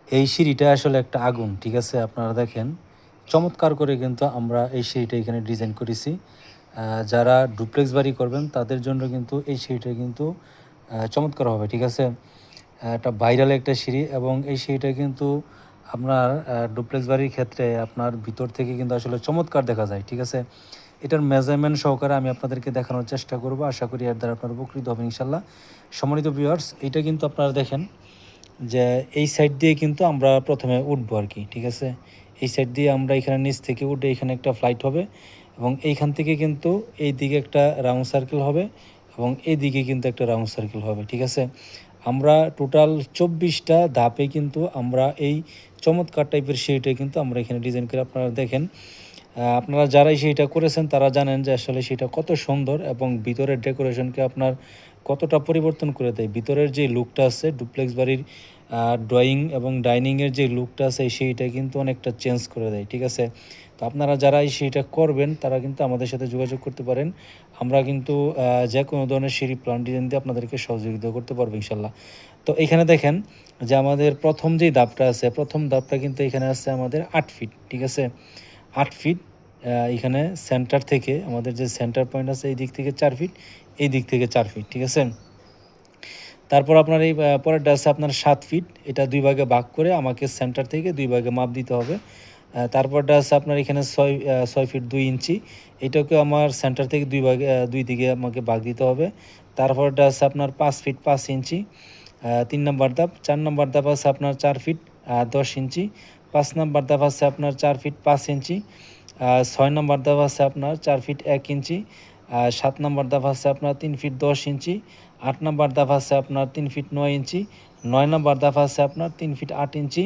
এই সিঁড়িটা আসলে একটা আগুন, ঠিক আছে? আপনারা দেখেন চমৎকার করে কিন্তু আমরা এই সিঁড়িটা এখানে ডিজাইন করেছি। যারা ডুপ্লেক্স বাড়ি করবেন তাদের জন্য কিন্তু এই সিঁড়িটা কিন্তু চমৎকার হবে, ঠিক আছে? একটা ভাইরাল একটা সিঁড়ি এবং এই সিঁড়িটা কিন্তু আপনার ডুপ্লেক্স বাড়ির ক্ষেত্রে আপনার ভিতর থেকে কিন্তু আসলে চমৎকার দেখা যায়, ঠিক আছে? এটার মেজারমেন্ট সহকারে আমি আপনাদেরকে দেখানোর চেষ্টা করব। আশা করি এর দ্বারা আপনারা উপকৃত হবেন ইনশাল্লাহ। সম্মানিত ভিউয়ার্স, এইটা কিন্তু আপনারা দেখেন যে এই সাইড দিয়ে কিন্তু আমরা প্রথমে উঠবো আরকি, ঠিক আছে? এই সাইড দিয়ে আমরা এখানে নিচ থেকে উঠে এখানে একটা ফ্লাইট হবে এবং এইখান থেকে কিন্তু এইদিকে একটা রাউন্ড সার্কেল হবে এবং এইদিকে কিন্তু একটা রাউন্ড সার্কেল হবে, ঠিক আছে? আমরা টোটাল ২৪টা ধাপে কিন্তু আমরা এই চমৎকার টাইপের সিঁড়িটা কিন্তু আমরা এখানে ডিজাইন করে আপনারা দেখেন। আপনারা যারাই সেইটা করেছেন তারা জানেন যে আসলে সেটা কত সুন্দর এবং ভিতরের ডেকোরেশনকে আপনার কতটা পরিবর্তন করে দেয়। ভিতরের যে লুকটা আছে ডুপ্লেক্স বাড়ির ড্রয়িং এবং ডাইনিংয়ের যে লুকটা আছে সেইটা কিন্তু অনেকটা চেঞ্জ করে দেয়, ঠিক আছে? তো আপনারা যারাই সেইটা করবেন তারা কিন্তু আমাদের সাথে যোগাযোগ করতে পারেন। আমরা কিন্তু যে কোনো ধরনের সিঁড়ি প্ল্যান ডিজাইন দিয়ে আপনাদেরকে সহযোগিতা করতে পারবো ইনশাল্লাহ। তো এখানে দেখেন যে আমাদের প্রথম যেই ধাপটা আছে, প্রথম ধাপটা কিন্তু এখানে আছে আমাদের ৮ ফিট, ঠিক আছে? ৮ ফিট এখানে সেন্টার থেকে আমাদের যে সেন্টার পয়েন্ট আছে এই দিক থেকে ৪ ফিট, এই দিক থেকে ৪ ফিট, ঠিক আছে? তারপর আপনার এই পরেরটা আছে আপনার ৭ ফিট। এটা ২ ভাগে ভাগ করে আমাকে সেন্টার থেকে ২ ভাগে মাপ দিতে হবে। তারপরটা আছে আপনার এখানে ৬ ফিট ২ ইঞ্চি। এটাকেও আমার সেন্টার থেকে ২ ভাগে ২ দিকে আমাকে ভাগ দিতে হবে। তারপরটা আছে আপনার ৫ ফিট ৫ ইঞ্চি। ৩ নাম্বার ধাপ। ৪ নাম্বার ধাপ আছে আপনার ৪ ফিট ১০ ইঞ্চি। ৫ নাম্বার ধাপ আছে আপনার ৪ ফিট ৫ ইঞ্চি। ৬ নাম্বার ধাপ আছে আপনার ৪ ফিট ১ ইঞ্চি। ৭ নাম্বার ধাপ আছে আপনার ৩ ফিট ১০ ইঞ্চি। ৮ নাম্বার ধাপ আছে আপনার ৩ ফিট ৯ ইঞ্চি। ৯ নাম্বার ধাপ আছে আপনার ৩ ফিট ৮ ইঞ্চি।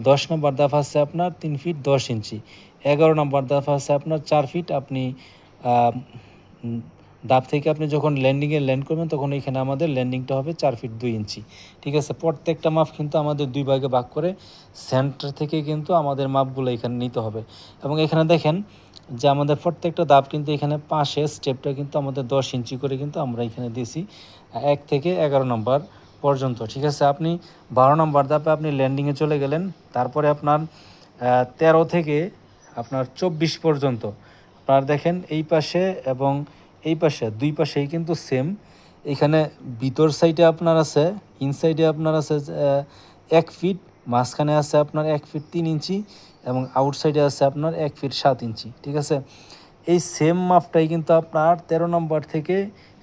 ১০ নাম্বার ধাপ আছে আপনার ৩ ফিট ১০ ইঞ্চি। ১১ নাম্বার ধাপ আছে আপনার ৪ ফিট। আপনি আ উম ধাপ থেকে আপনি যখন ল্যান্ডিংয়ে ল্যান্ড করবেন তখন এখানে আমাদের ল্যান্ডিংটা হবে ৪ ফিট ২ ইঞ্চি। ঠিক আছে? প্রত্যেকটা মাপ কিন্তু আমাদের ২ ভাগে ভাগ করে সেন্টার থেকে কিন্তু আমাদের মাপগুলো এখানে নিতে হবে। এবং এখানে দেখেন যে আমাদের প্রত্যেকটা ধাপ কিন্তু এখানে পাশে স্টেপটা কিন্তু আমাদের ১০ ইঞ্চি করে কিন্তু আমরা এখানে দিয়েছি ১ থেকে ১১ নম্বর পর্যন্ত। ঠিক আছে? আপনি ১২ নম্বর ধাপে আপনি ল্যান্ডিংয়ে চলে গেলেন। তারপরে আপনার ১৩ থেকে আপনার ২৪ পর্যন্ত আপনারা দেখেন এই পাশে এবং এই পাশে ২ পাশেই কিন্তু সেম। এখানে ভিতর সাইডে আপনার আছে, ইনসাইডে আপনার আছে ১ ফিট, মাঝখানে আছে আপনার ১ ফিট ৩ ইঞ্চি এবং আউটসাইডে আছে আপনার ১ ফিট ৭ ইঞ্চি। ঠিক আছে? এই সেম মাপটাই কিন্তু আপনার ১৩ নম্বর থেকে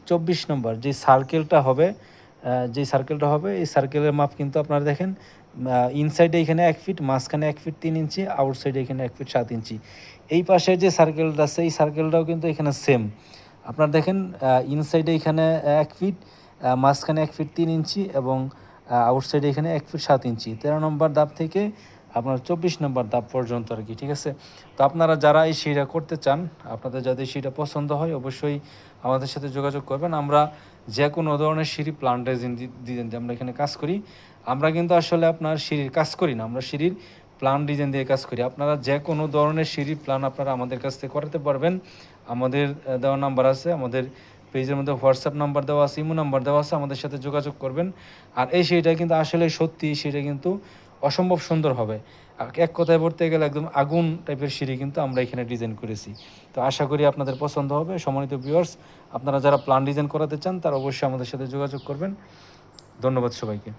২৪ নম্বর যে সার্কেলটা হবে এই সার্কেলের মাপ কিন্তু আপনারা দেখেন ইনসাইডে এখানে ১ ফিট, মাঝখানে ১ ফিট ৩ ইঞ্চি, আউটসাইডে এখানে ১ ফিট ৭ ইঞ্চি। এই পাশে যে সার্কেলটা আছে এই সার্কেলটাও কিন্তু এখানে সেম। আপনারা দেখেন ইনসাইডে এখানে ১ ফিট, মাঝখানে ১ ফিট ৩ ইঞ্চি এবং আউটসাইডে এখানে ১ ফিট ৭ ইঞ্চি। ১৩ নম্বর ধাপ থেকে আপনার ২৪ নম্বর ধাপ পর্যন্ত আরকি, ঠিক আছে? তো আপনারা যারা এই সিঁড়িটা করতে চান, আপনাদের যাদের সিঁড়িটা পছন্দ হয় অবশ্যই আমাদের সাথে যোগাযোগ করবেন। আমরা যে কোনো ধরনের সিঁড়ি প্ল্যান ডিজাইন দিয়ে আমরা এখানে কাজ করি। আমরা কিন্তু আসলে আপনার সিঁড়ির কাজ করি না, আমরা সিঁড়ির প্ল্যান ডিজাইন দিয়ে কাজ করি। আপনারা যে কোনো ধরনের সিঁড়ির প্ল্যান আপনারা আমাদের কাছ থেকে করাতে পারবেন। আমাদের দেওয়া নাম্বার আছে, আমাদের পেজের মধ্যে হোয়াটসঅ্যাপ নাম্বার দেওয়া আছে, ইমো নাম্বার দেওয়া আছে, আমাদের সাথে যোগাযোগ করবেন। আর এই সিঁড়িটা কিন্তু আসলে সত্যি সিঁড়িটা কিন্তু অসম্ভব সুন্দর হবে। এক কথায় বলতে গেলে একদম আগুন টাইপের সিঁড়ি কিন্তু আমরা এখানে ডিজাইন করেছি। তো আশা করি আপনাদের পছন্দ হবে। সম্মানিত ভিউয়ার্স, আপনারা যারা প্ল্যান ডিজাইন করাতে চান তারা অবশ্যই আমাদের সাথে যোগাযোগ করবেন। ধন্যবাদ সবাইকে।